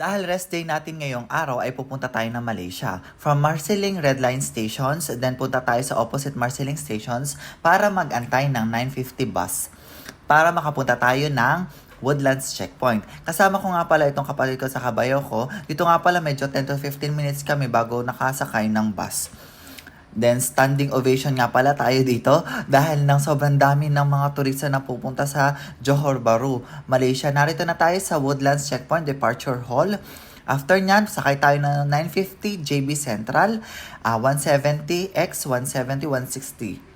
Dahil rest day natin ngayong araw ay pupunta tayo ng Malaysia. From Marsiling Red Line Stations, then punta tayo sa opposite Marsiling Stations para mag-antay ng 9:50 bus. Para makapunta tayo ng Woodlands Checkpoint. Kasama ko nga pala itong kapatid ko sa kabayo ko. Dito nga pala medyo 10 to 15 minutes kami bago nakasakay ng bus. Then, standing ovation nga pala tayo dito dahil ng sobrang dami ng mga turista na pupunta sa Johor Bahru, Malaysia. Narito na tayo sa Woodlands Checkpoint Departure Hall. After nyan, sakay tayo ng 950 JB Central, 170 X, 170, 160.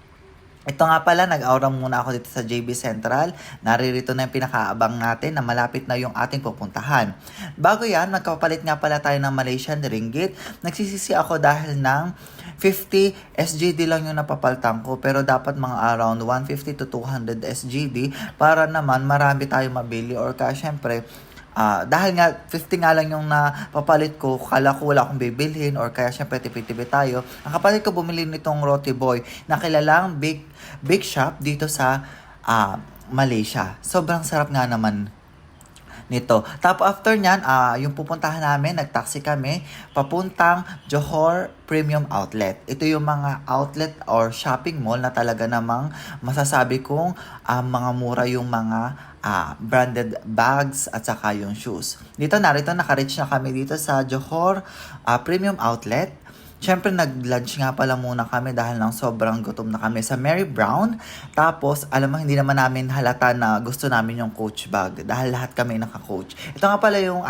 Ito nga pala, nag-aura muna ako dito sa JB Central. Naririto na yung pinakaabang natin na malapit na yung ating pupuntahan. Bago yan, magkapalit nga pala tayo ng Malaysian Ringgit. Nagsisisi ako dahil ng 50 SGD lang yung napapaltang ko. Pero dapat mga around 150 to 200 SGD para naman marami tayo mabili. Or kaya syempre, dahil nga 50 nga lang yung napapalit ko, kala ko wala akong bibilhin or kaya syempre tipid-tipid tayo. Ang kapatid ko bumili nitong Roti Boy na kilalang big shop dito sa Malaysia. Sobrang sarap nga naman nito. Tapos after nyan, yung pupuntahan namin, nag-taxi kami papuntang Johor Premium Outlet. Ito yung mga outlet or shopping mall na talaga namang masasabi kong mga mura yung mga branded bags at saka yung shoes. Narito naka-reach na kami dito sa Johor Premium Outlet. Siyempre, nag-lunch nga pala muna kami dahil lang sobrang gutom na kami sa Mary Brown. Tapos, alam mo, hindi naman namin halata na gusto namin yung Coach bag dahil lahat kami naka-Coach. Ito nga pala yung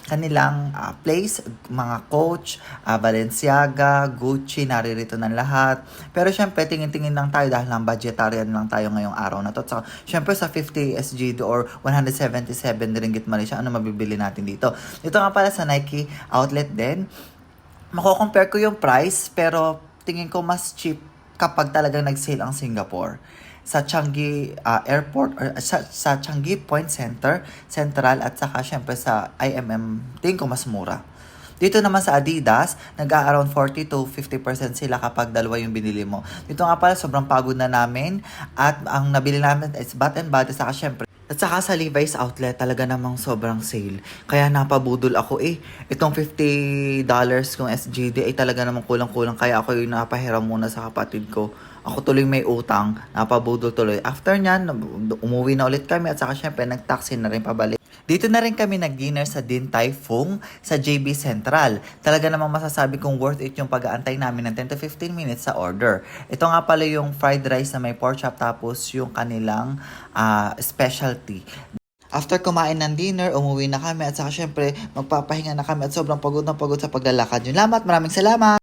kanilang place, mga Coach, Balenciaga, Gucci, naririto ng lahat. Pero siyempre, tingin-tingin lang tayo dahil lang budgetarian lang tayo ngayong araw na to. So, siyempre, sa 50 SGD or 177 ringgit Malaysia, ano mabibili natin dito? Ito nga pala sa Nike outlet din. Mako-compare ko yung price pero tingin ko mas cheap kapag talagang nag-sale ang Singapore. Sa Changi Airport or sa Changi Point Central at saka syempre sa IMM, tingin ko mas mura. Dito naman sa Adidas, nag-a-around 40 to 50% sila kapag dalawa yung binili mo. Dito nga pala, sobrang pagod na namin at ang nabili namin is Bath & Body saka syempre. At saka sa Levi's outlet, talaga namang sobrang sale. Kaya napabudol ako itong $50 kung SGD ay talaga namang kulang-kulang. Kaya ako yung napahiram muna sa kapatid ko. Ako tuloy may utang, napabudol tuloy. After nyan, umuwi na ulit kami at saka syempre nag-taxi na rin pabalik. Dito na rin kami nag-dinner sa Din Tai Fung sa JB Central. Talaga namang masasabi kong worth it yung pag-aantay namin ng 10 to 15 minutes sa order. Ito nga pala yung fried rice na may pork chop tapos yung kanilang specialty. After kumain ng dinner, umuwi na kami at saka syempre magpapahinga na kami at sobrang pagod na pagod sa paglalakad. Yun, maraming salamat!